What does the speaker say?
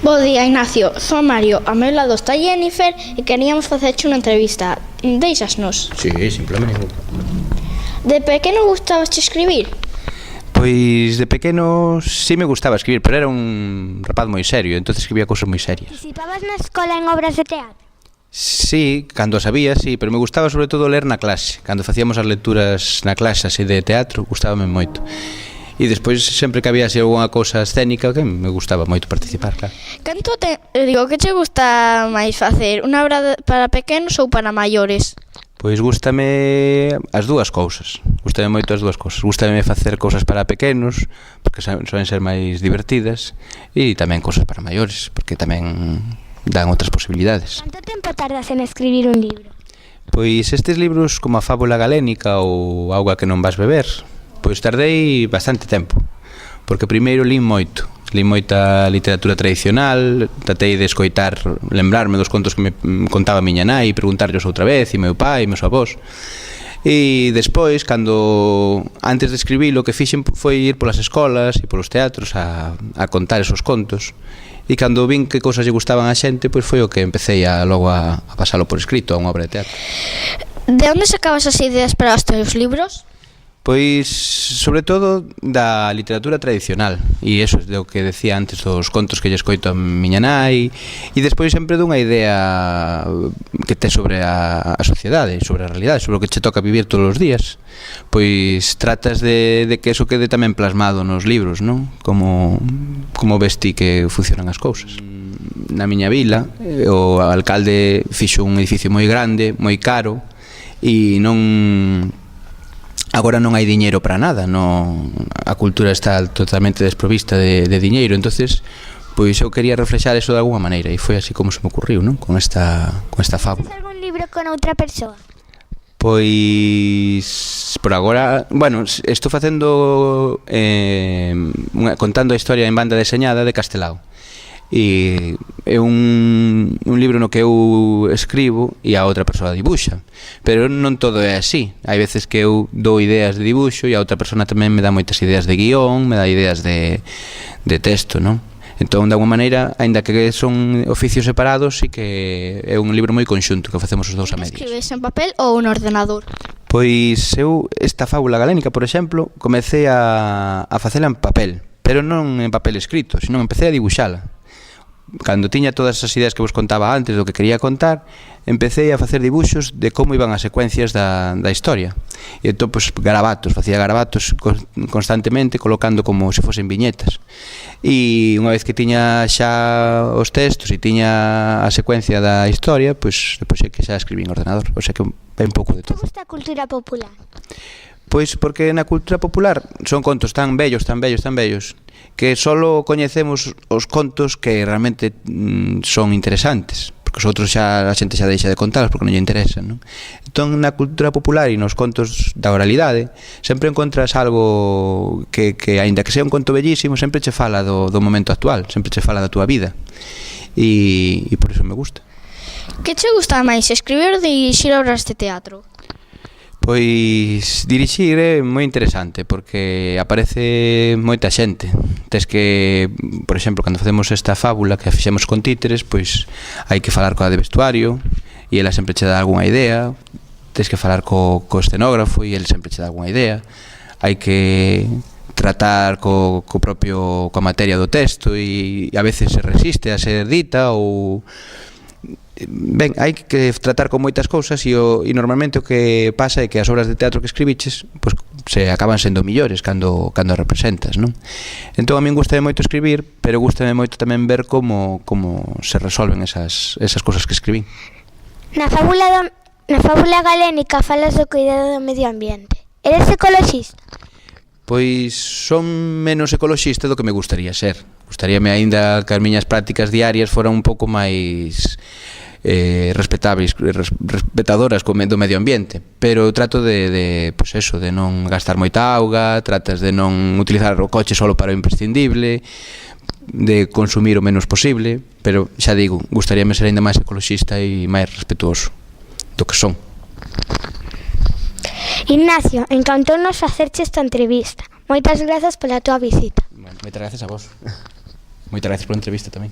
Bo día, Ignacio. Son Mario. A meu lado está Jennifer e queríamos facerche unha entrevista. Deixasnos? Sí, sin problema ningún. De pequeno gustabaste escribir? Pois de pequeno sí me gustaba escribir, pero era un rapaz moi serio, entonces escribía cousas moi serias. Participabas na escola en obras de teatro? Sí, cando sabía, sí, pero me gustaba sobre todo ler na clase. Cando facíamos as lecturas na clase así de teatro, gustábame moito. E despois, sempre que había así alguna cousa escénica, que me gustaba moito participar, claro. Que che gusta máis facer? Unha obra para pequenos ou para maiores? Pois gústame as dúas cousas. Gústame moito as dúas cousas. Gústame facer cousas para pequenos, porque soen ser máis divertidas, e tamén cousas para maiores, porque tamén dan outras posibilidades. Canto tempo tardas en escribir un libro? Pois estes libros como a Fábula Galénica ou Auga que non vas beber, pois tardei bastante tempo, porque primeiro lín moita literatura tradicional, tratei de escoitar, lembrarme dos contos que me contaba a miña nai, preguntarllos outra vez, e meu pai, e meus avós. E despois, antes de escribilo, o que fixen foi ir polas escolas e polos teatros a contar esos contos. E cando vin que cousas lle gustaban á xente, pois foi o que empecé logo a pasalo por escrito a unha obra de teatro. De onde sacabas as ideas para os teus libros? Pois, sobre todo, da literatura tradicional. E eso é o que decía antes dos contos que lle escoito a miña nai. E despois sempre dunha idea que tes sobre a sociedade, sobre a realidade, sobre o que che toca vivir todos os días. Pois tratas de que eso quede tamén plasmado nos libros, non? Como ves ti que funcionan as cousas. Na miña vila, o alcalde fixo un edificio moi grande, moi caro, e agora non hai diñeiro para nada, a cultura está totalmente desprovista de diñeiro, entonces pois eu quería reflexar eso de alguma maneira e foi así como se me ocurriu, non? Con esta fábula. Tens algún libro con outra persoa? Pois por agora, bueno, estou facendo contando a historia en banda deseñada de Castelao. E é un libro no que eu escribo e a outra persoa dibuxa, pero non todo é así. Hai veces que eu dou ideas de dibuxo e a outra persona tamén me dá moitas ideas de guión, me dá ideas de texto, non? Entón, de alguma maneira, aínda que son oficios separados, sí que é un libro moi conxunto que facemos os dous a medias. Escribes en papel ou no ordenador? Pois eu, esta Fábula Galénica, por exemplo, comecei a facela en papel, pero non en papel escrito, senón empecé a dibuxala. Cando tiña todas esas ideas que vos contaba antes do que quería contar, empecé a facer dibuxos de como iban as secuencias da historia. E entón, pois, facía garabatos constantemente, colocando como se fosen viñetas. E unha vez que tiña xa os textos e tiña a secuencia da historia, pois, depois é que xa escribí en ordenador. O sea que é un pouco de todo. Te gusta a cultura popular? Pois porque na cultura popular son contos tan vellos, que só coñecemos os contos que realmente son interesantes, porque os outros xa a xente xa deixa de contalos porque non lle interesan, non? Entón, na cultura popular e nos contos da oralidade sempre encontras algo que aínda que sea un conto bellísimo, sempre che fala do momento actual, sempre che fala da túa vida, e por iso me gusta. Que che gusta máis, escribir ou dirixir obras de teatro? Pois dirixir é moi interesante porque aparece moita xente. Tes que, por exemplo, cando facemos esta fábula que a fixemos con títeres, pois hai que falar coa de vestuario e ela sempre che dá algunha idea. Tes que falar co escenógrafo e ele sempre che dá algunha idea. Hai que tratar coa materia do texto e a veces se resiste a ser dita ou... Ben, hai que tratar con moitas cousas e normalmente o que pasa é que as obras de teatro que escribiches pois, se acaban sendo millores cando representas, non? Entón a min gustame moito escribir, pero gustame moito tamén ver como se resolven esas cousas que escribín. Na Fábula Galénica falas do cuidado do medio ambiente. Eres ecoloxista? Pois son menos ecoloxista do que me gustaría ser. Gustaríame aínda que as miñas prácticas diarias foran un pouco máis respetadoras do medio ambiente, pero trato de non gastar moita auga, tratas de non utilizar o coche solo para o imprescindible, de consumir o menos posible, pero xa digo, gustaríame ser aínda máis ecoloxista e máis respetuoso do que son. Ignacio, encantounos facerche esta entrevista. Moitas grazas pola túa visita. Moitas grazas a vos. Moitas grazas pola entrevista tamén.